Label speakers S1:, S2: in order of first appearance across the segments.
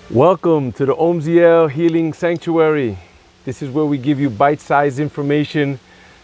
S1: Welcome to the Omziel Healing Sanctuary. This is where we give you bite-sized information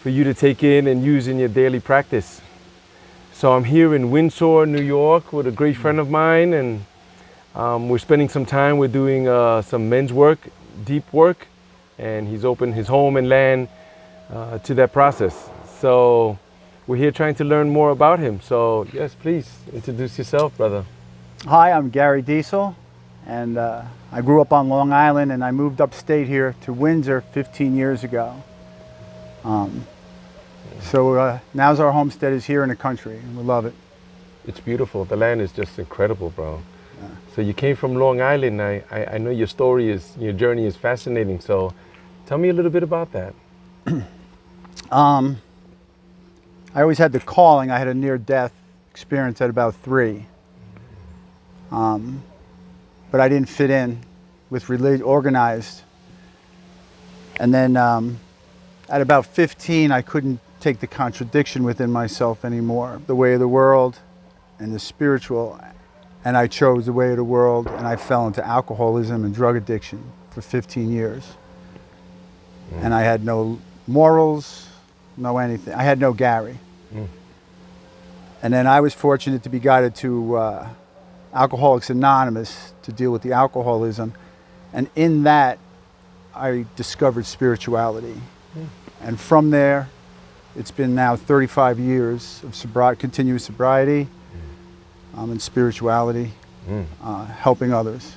S1: for you to take in and use in your daily practice. So I'm here in Windsor, New York with a great friend of mine, and we're spending some time. We're doing some men's work, deep work, and he's opened his home and land to that process. So we're here trying to learn more about him. So yes, please introduce yourself, brother.
S2: Hi, I'm Gary Diesel, and I grew up on Long Island, and I moved upstate here to Windsor 15 years ago. So now's our homestead is here in the country, and we love it.
S1: It's beautiful. The land is just incredible, bro. Yeah. So you came from Long Island. I know your journey is fascinating. So tell me a little bit about that.
S2: I always had the calling. I had a near-death experience at about 3. But I didn't fit in with organized. And then at about 15, I couldn't take the contradiction within myself anymore, the way of the world and the spiritual. And I chose the way of the world, and I fell into alcoholism and drug addiction for 15 years. And I had no morals, no anything. I had no Gary. And then I was fortunate to be guided to Alcoholics Anonymous to deal with the alcoholism, and in that I discovered spirituality. And from there it's been now 35 years of continuous sobriety and spirituality, helping others.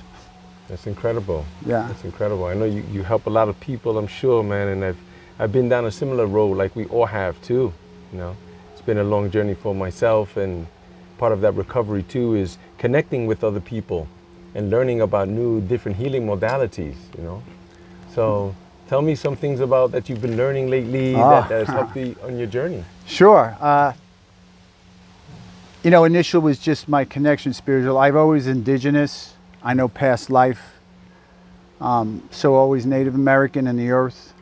S1: That's incredible.
S2: Yeah,
S1: that's incredible. I know you help a lot of people, I'm sure, man, and I've been down a similar road like we all have too. You know, it's been a long journey for myself, and part of that recovery too is connecting with other people and learning about new, different healing modalities, you know. So tell me some things about that you've been learning lately that has helped you on your journey.
S2: Sure. You know, initial was just my connection spiritual. I've always indigenous. I know past life. So always Native American and the earth.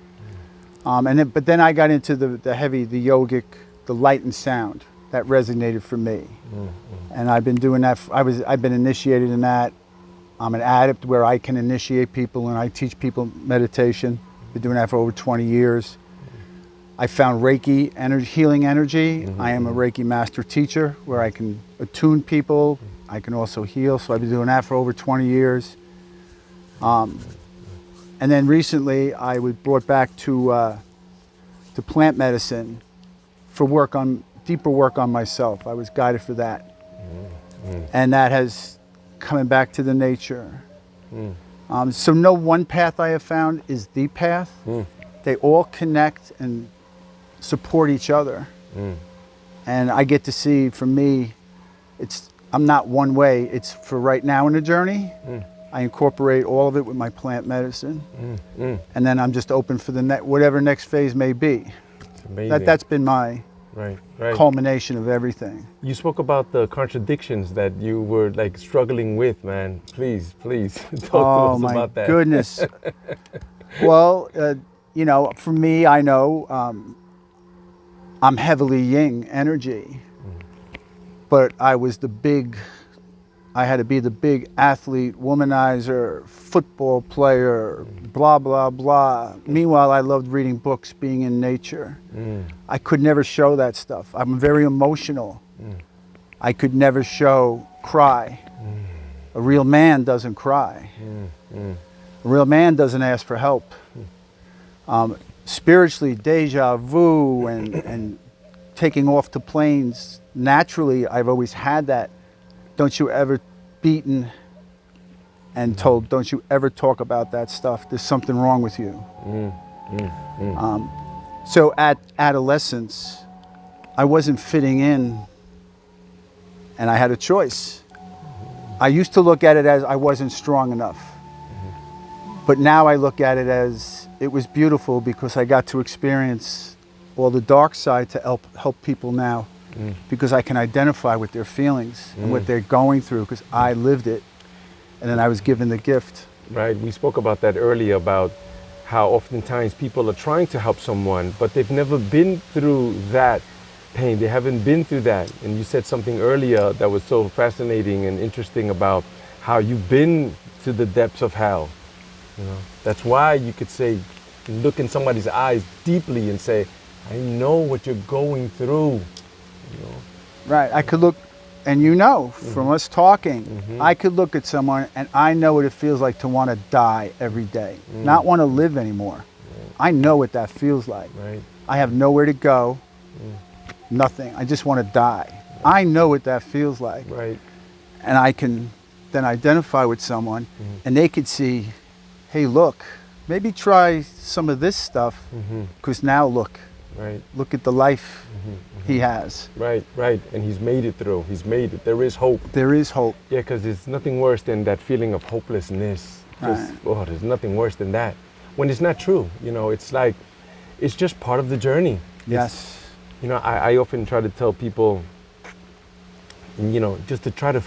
S2: But then I got into the heavy, the yogic, the light and sound. That resonated for me. And I've been doing that. I've been initiated in that. I'm an adept where I can initiate people and I teach people meditation. Been doing that for over 20 years. I found Reiki energy, healing energy. I am a Reiki master teacher where I can attune people. I can also heal. So I've been doing that for over 20 years. And then recently I was brought back to plant medicine for deeper work on myself. I was guided for that. And that has coming back to the nature. So no one path I have found is the path. They all connect and support each other. And I get to see, for me, I'm not one way. It's for right now in the journey. I incorporate all of it with my plant medicine. And then I'm just open for whatever next phase may be. That's been my culmination of everything.
S1: You spoke about the contradictions that you were like struggling with, man. Please talk to us about that.
S2: Oh my goodness. Well, you know, for me, I know I'm heavily yin energy, but I had to be the big athlete, womanizer, football player, blah, blah, blah. Meanwhile, I loved reading books, being in nature. I could never show that stuff. I'm very emotional. I could never cry. A real man doesn't cry. A real man doesn't ask for help. Spiritually, deja vu and taking off to planes. Naturally, I've always had that. Don't you ever beaten and told, don't you ever talk about that stuff. There's something wrong with you. So at adolescence, I wasn't fitting in and I had a choice. I used to look at it as I wasn't strong enough. But now I look at it as it was beautiful because I got to experience all the dark side to help people now. Because I can identify with their feelings and what they're going through because I lived it and then I was given the gift.
S1: Right, we spoke about that earlier, about how oftentimes people are trying to help someone, but they've never been through that pain. They haven't been through that. And you said something earlier that was so fascinating and interesting about how you've been to the depths of hell. You know, that's why you could say, look in somebody's eyes deeply and say, I know what you're going through. You know?
S2: Right. I could look, and you know, from us talking, I could look at someone and I know what it feels like to want to die every day, not want to live anymore. I know what that feels like.
S1: Right.
S2: I have nowhere to go, nothing. I just want to die. I know what that feels like.
S1: Right.
S2: And I can then identify with someone and they could see, hey, look, maybe try some of this stuff because now look.
S1: Right.
S2: Look at the life he has.
S1: Right, right. And he's made it through. He's made it. There is hope.
S2: There is hope.
S1: Yeah, because there's nothing worse than that feeling of hopelessness. Just, oh, there's nothing worse than that. When it's not true, you know, it's like, it's just part of the journey.
S2: Yes.
S1: You know, I often try to tell people, you know, just to try to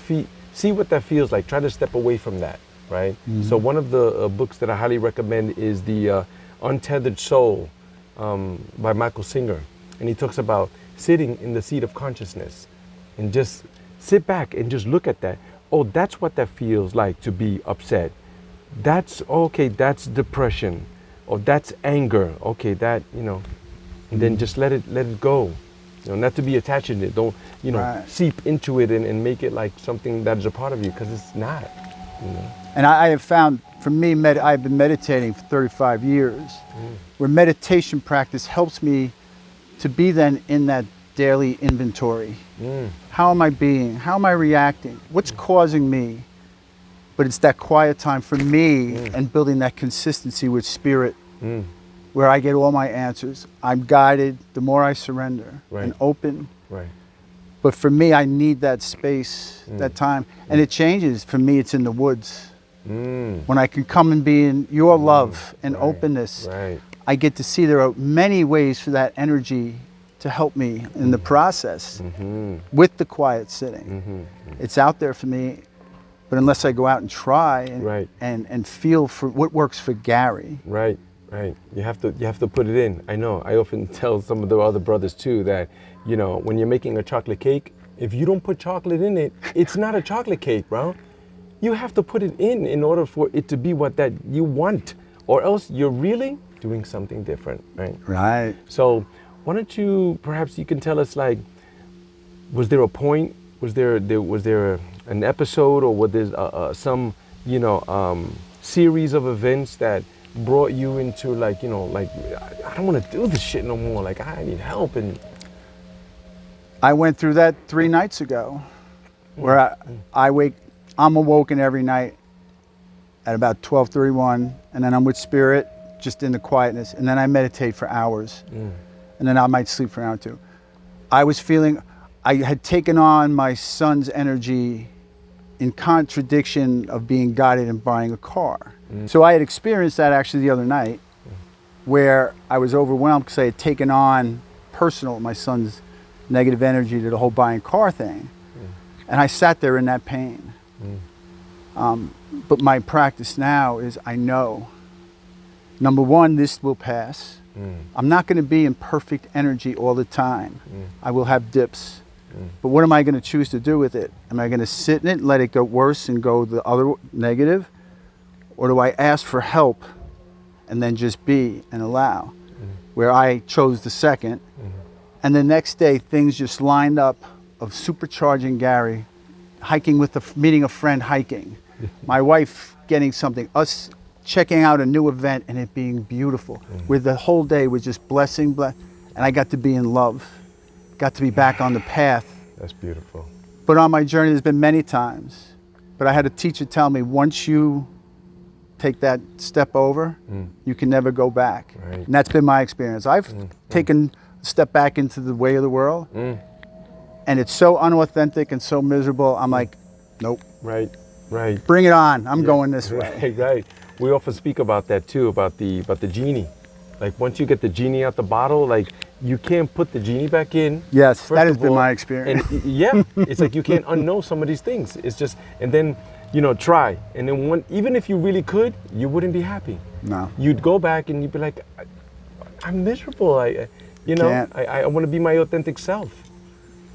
S1: see what that feels like. Try to step away from that, right? So one of the books that I highly recommend is the Untethered Soul by Michael Singer. And he talks about sitting in the seat of consciousness and just sit back and just look at that. Oh, that's what that feels like to be upset. That's okay, that's depression, or that's anger. Okay, that, you know, and then just let it go. You know, not to be attached to it. Don't, you know, seep into it and make it like something that is a part of you, because it's not. You know.
S2: And I have found, for me, I've been meditating for 35 years, where meditation practice helps me to be then in that daily inventory. How am I being? How am I reacting? What's causing me? But it's that quiet time for me and building that consistency with spirit where I get all my answers. I'm guided the more I surrender and open.
S1: Right.
S2: But for me, I need that space, that time. And it changes. For me, it's in the woods. When I can come and be in your love and openness, I get to see there are many ways for that energy to help me in the process with the quiet sitting. It's out there for me. But unless I go out and try and feel for what works for Gary.
S1: Right, right. You have to put it in. I know. I often tell some of the other brothers too that, you know, when you're making a chocolate cake, if you don't put chocolate in it, it's not a chocolate cake, bro. You have to put it in order for it to be what that you want, or else you're really doing something different, right?
S2: Right.
S1: So why don't you, perhaps you can tell us, like, was there a point? Was there an episode, or was there some, you know, series of events that brought you into, like, you know, like, I don't want to do this shit no more. Like, I need help. And
S2: I went through that 3 nights ago, where I'm awoken every night at about 12:31, and then I'm with spirit, just in the quietness, and then I meditate for hours, and then I might sleep for an hour or two. I was feeling, I had taken on my son's energy in contradiction of being guided and buying a car. So I had experienced that actually the other night, where I was overwhelmed because I had taken on personal my son's negative energy to the whole buying car thing. And I sat there in that pain. But my practice now is, I know, number one, this will pass. I'm not going to be in perfect energy all the time. I will have dips. But what am I going to choose to do with it? Am I going to sit in it, let it go worse and go the other negative? Or do I ask for help and then just be and allow? Where I chose the second. And the next day, things just lined up of supercharging Gary, hiking with meeting a friend hiking, my wife getting something, us checking out a new event and it being beautiful, where the whole day was just blessing, and I got to be in love, got to be back on the path.
S1: That's beautiful.
S2: But on my journey, there's been many times, but I had a teacher tell me, once you take that step over, you can never go back.
S1: Right.
S2: And that's been my experience. I've taken a step back into the way of the world, and it's so unauthentic and so miserable. I'm like, nope.
S1: Right, right.
S2: Bring it on. I'm going this way.
S1: Right, right. We often speak about that too, about the genie. Like, once you get the genie out the bottle, like, you can't put the genie back in.
S2: Yes, that has been my experience.
S1: And yeah, it's like you can't unknow some of these things. It's just, and then, you know, try. And then even if you really could, you wouldn't be happy.
S2: No.
S1: You'd go back and you'd be like, I'm miserable. You know,
S2: Can't.
S1: I want to be my authentic self.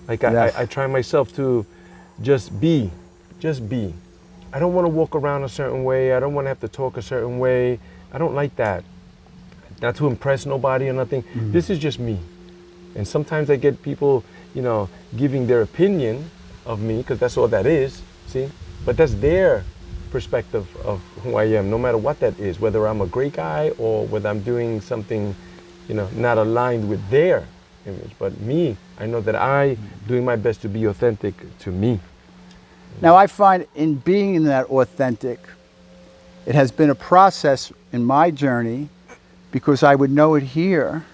S1: Like
S2: Yes.
S1: I try myself to just be. I don't want to walk around a certain way. I don't want to have to talk a certain way. I don't like that. Not to impress nobody or nothing. This is just me. And sometimes I get people, you know, giving their opinion of me, because that's all that is, see? But that's their perspective of who I am, no matter what that is, whether I'm a great guy or whether I'm doing something, you know, not aligned with their image. But me, I know that I doing my best to be authentic to me.
S2: Now I find in being that authentic, it has been a process in my journey because I would know it here.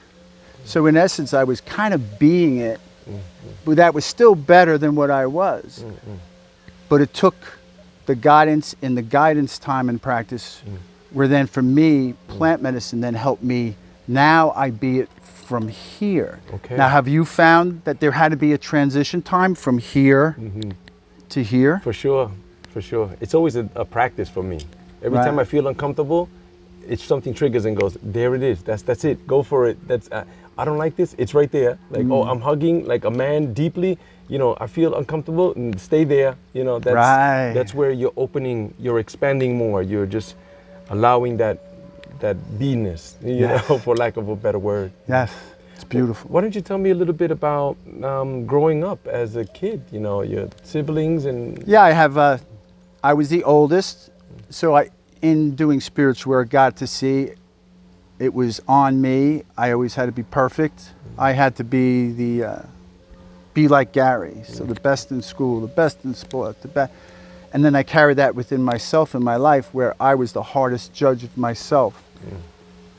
S2: So in essence, I was kind of being it, but that was still better than what I was. But it took the guidance in the guidance time and practice, where then for me, plant medicine then helped me. Now I be it from here.
S1: Okay.
S2: Now, have you found that there had to be a transition time from here to here?
S1: For sure. It's always a practice for me. Every
S2: Right.
S1: time I feel uncomfortable, it's something triggers and goes, there it is. That's it. Go for it. I don't like this. It's right there. Like, oh, I'm hugging like a man deeply. You know, I feel uncomfortable and stay there. You know,
S2: Right.
S1: that's where you're opening, you're expanding more. You're just allowing that beingness, you know, for lack of a better word.
S2: Yes, it's beautiful.
S1: Why don't you tell me a little bit about growing up as a kid? You know, your siblings and
S2: Yeah, I have. I was the oldest, so in doing spiritual work, got to see it was on me. I always had to be perfect. I had to be be like Gary, so the best in school, the best in sport, the best. And then I carried that within myself in my life, where I was the hardest judge of myself.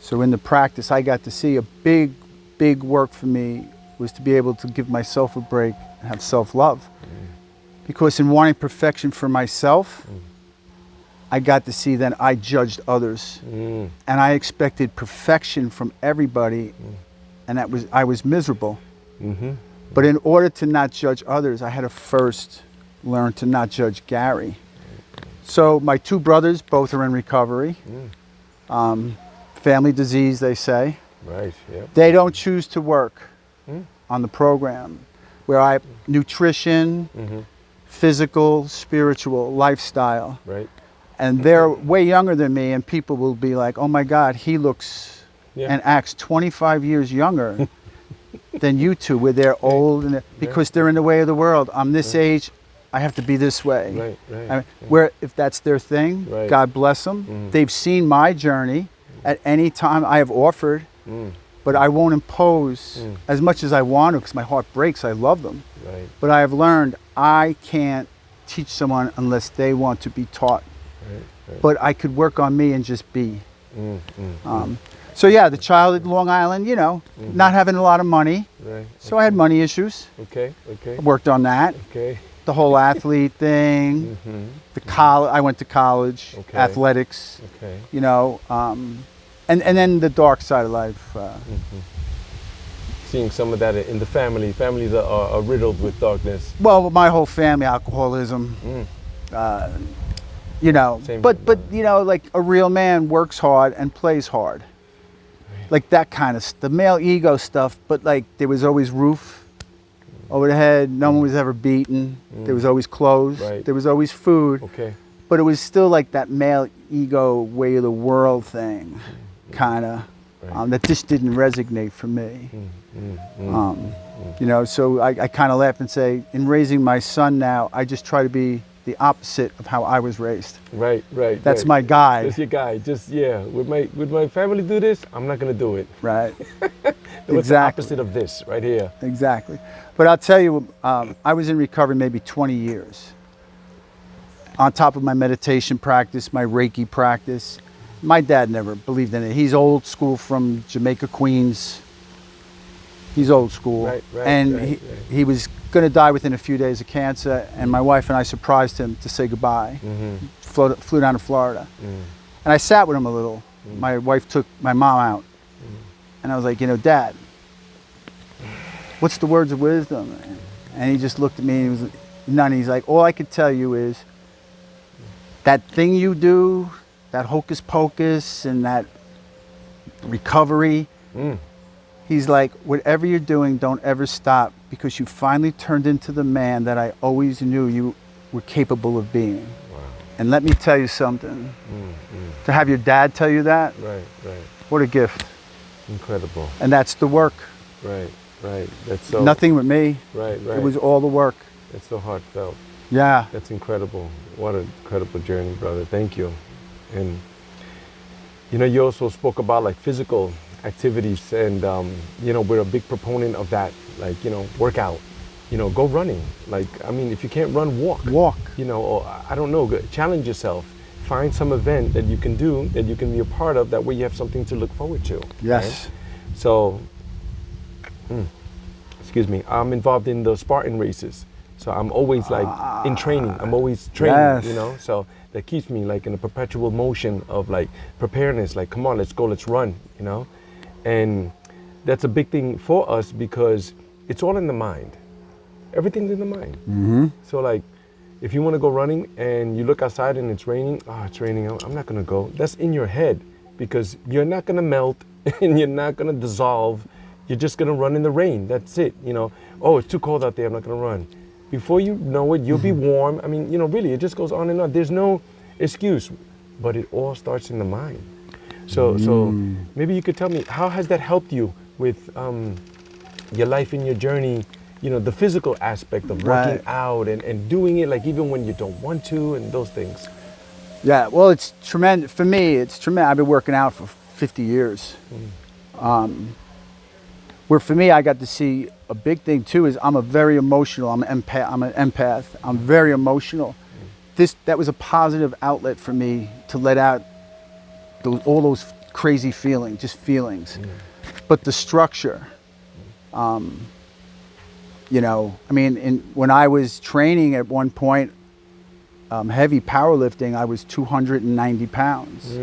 S2: So in the practice, I got to see a big work for me was to be able to give myself a break and have self-love. Because in wanting perfection for myself, I got to see that I judged others. And I expected perfection from everybody, and I was miserable. But in order to not judge others, I had to first learn to not judge Gary. So my two brothers, both are in recovery. Family disease, they say.
S1: right, yeah,
S2: They don't choose to work on the program, where nutrition, physical, spiritual, lifestyle.
S1: right,
S2: And they're way younger than me, and people will be like, oh my God, he looks
S1: Yeah.
S2: and acts 25 years younger than you two, where they're old, and because they're in the way of the world. I'm this age, I have to be this way.
S1: right,
S2: I mean, where if that's their thing,
S1: Right.
S2: God bless them. They've seen my journey. At any time I have offered, but I won't impose as much as I want to, because my heart breaks. I love them.
S1: right,
S2: But I have learned I can't teach someone unless they want to be taught.
S1: right.
S2: But I could work on me and just be. So yeah, the child at Long Island, you know, not having a lot of money.
S1: Right.
S2: So I had money issues.
S1: Okay.
S2: I worked on that.
S1: Okay.
S2: The whole athlete thing. I went to college,
S1: Okay.
S2: athletics,
S1: Okay.
S2: you know, and then the dark side of life.
S1: Seeing some of that in the family. Families are riddled with darkness.
S2: Well, my whole family, alcoholism, you know,
S1: Same.
S2: but you know, like a real man works hard and plays hard. Like that kind of the male ego stuff, but like there was always roof over the head. No one was ever beaten. There was always clothes.
S1: Right.
S2: There was always food.
S1: Okay.
S2: But it was still like that male ego way of the world thing, kind of,
S1: Right.
S2: that just didn't resonate for me. You know, so I kind of laugh and say, in raising my son now, I just try to be the opposite of how I was raised.
S1: Right. Right.
S2: That's
S1: right.
S2: my guide.
S1: That's your guy. Just would my family do this? I'm not gonna do it.
S2: Right.
S1: What's the opposite of this right here?
S2: Exactly. But I'll tell you, I was in recovery maybe 20 years. On top of my meditation practice, my Reiki practice. My dad never believed in it. He's old school from Jamaica, Queens. He's old school.
S1: Right,
S2: and
S1: right.
S2: he was going to die within a few days of cancer, and my wife and I surprised him to say goodbye. Flew down to Florida. And I sat with him a little. My wife took my mom out. And I was like, you know, Dad, what's the words of wisdom? And he just looked at me and he was none. He's like, all I could tell you is that thing you do, that hocus pocus and that recovery. He's like, whatever you're doing, don't ever stop, because you finally turned into the man that I always knew you were capable of being.
S1: Wow.
S2: And let me tell you something. To have your dad tell you that,
S1: Right, right.
S2: what a gift.
S1: Incredible.
S2: And that's the work.
S1: Right, right. That's so.
S2: Nothing with me.
S1: Right, right.
S2: It was all the work.
S1: That's so heartfelt.
S2: Yeah.
S1: That's incredible. What an incredible journey, brother. Thank you. And you know, you also spoke about like physical activities, and you know, we're a big proponent of that. Like, you know, workout. You know, go running. Like, I mean, if you can't run, walk.
S2: Walk.
S1: You know, or I don't know, challenge yourself. Find some event that you can do, that you can be a part of. That way, you have something to look forward to.
S2: Yes.
S1: Right? So, excuse me. I'm involved in the Spartan races. So I'm always like in training. I'm always training,
S2: Yes.
S1: you know. So that keeps me like in a perpetual motion of like preparedness. Like, come on, let's go, let's run, you know. And that's a big thing for us because it's all in the mind. Everything's in the mind.
S2: Mm-hmm.
S1: So like, if you want to go running and you look outside and it's raining, it's raining, I'm not gonna go. That's in your head because you're not gonna melt and you're not gonna dissolve. You're just gonna run in the rain. That's it, you know. Oh, it's too cold out there, I'm not gonna run. Before you know it, you'll be warm. I mean, you know, really, it just goes on and on. There's no excuse, but it all starts in the mind. So maybe you could tell me, how has that helped you with your life and your journey? You know, the physical aspect of working
S2: Right.
S1: out and doing it, like even when you don't want to, and those things.
S2: Yeah, well, it's tremendous. For me, it's tremendous. I've been working out for 50 years. Where for me, I got to see a big thing too is I'm a very emotional, I'm an empath. I'm very emotional. That was a positive outlet for me to let out all those crazy feelings, just feelings. But the structure, you know, I mean, when I was training at one point, heavy powerlifting, I was 290 pounds.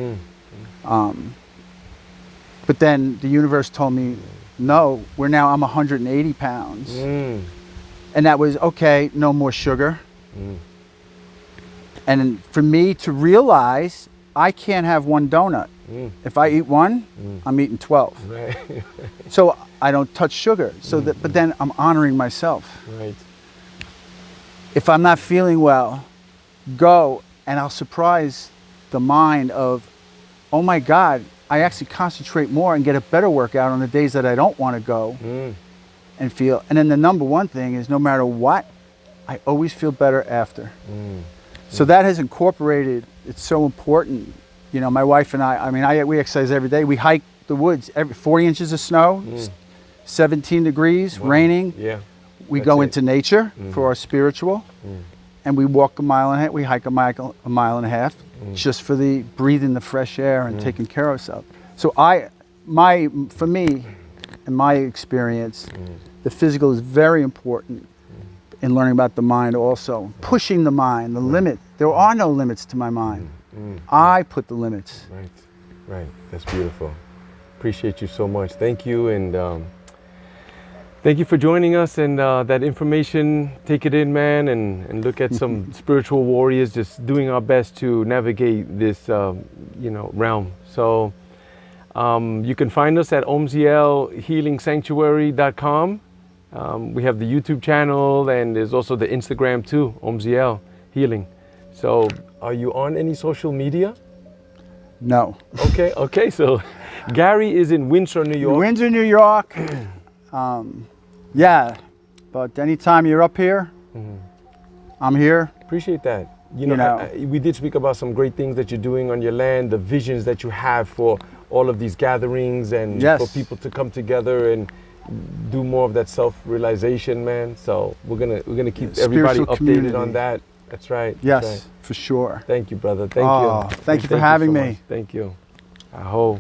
S2: But then the universe told me, no, I'm 180 pounds. And that was, okay, no more sugar. And for me to realize I can't have one donut. If I eat one, I'm eating 12.
S1: Right.
S2: So I don't touch sugar. So but then I'm honoring myself.
S1: Right.
S2: If I'm not feeling well, go, and I'll surprise the mind of, oh my God, I actually concentrate more and get a better workout on the days that I don't want to go and feel. And then the number one thing is, no matter what, I always feel better after. So that has incorporated, it's so important. You know, my wife and we exercise every day. We hike the woods, 40 inches of snow, 17 degrees, raining.
S1: Yeah.
S2: We
S1: That's
S2: go
S1: it.
S2: into nature for our spiritual, and we walk a mile and a half, we hike a mile and a half, just for the breathing the fresh air and taking care of ourselves. So for me, in my experience, the physical is very important in learning about the mind also. Pushing the mind, the limit. There are no limits to my mind. I put the limits.
S1: Right, right. That's beautiful. Appreciate you so much. Thank you, and thank you for joining us. And that information, take it in, man, and look at some spiritual warriors just doing our best to navigate this, you know, realm. So you can find us at omzielhealingsanctuary.com. We have the YouTube channel, and there's also the Instagram too, Omziel Healing. So, are you on any social media?
S2: No.
S1: Okay. So, Gary is in Windsor, New York.
S2: Windsor, New York. Yeah, but anytime you're up here, I'm here.
S1: Appreciate that. You know, we did speak about some great things that you're doing on your land, the visions that you have for all of these gatherings, and for people to come together and do more of that self-realization, man. So we're gonna keep everybody updated
S2: community.
S1: on that. That's right.
S2: Yes,
S1: That's right.
S2: For sure.
S1: Thank you, brother. Thank you.
S2: Thank you for having me.
S1: Thank you. Aho.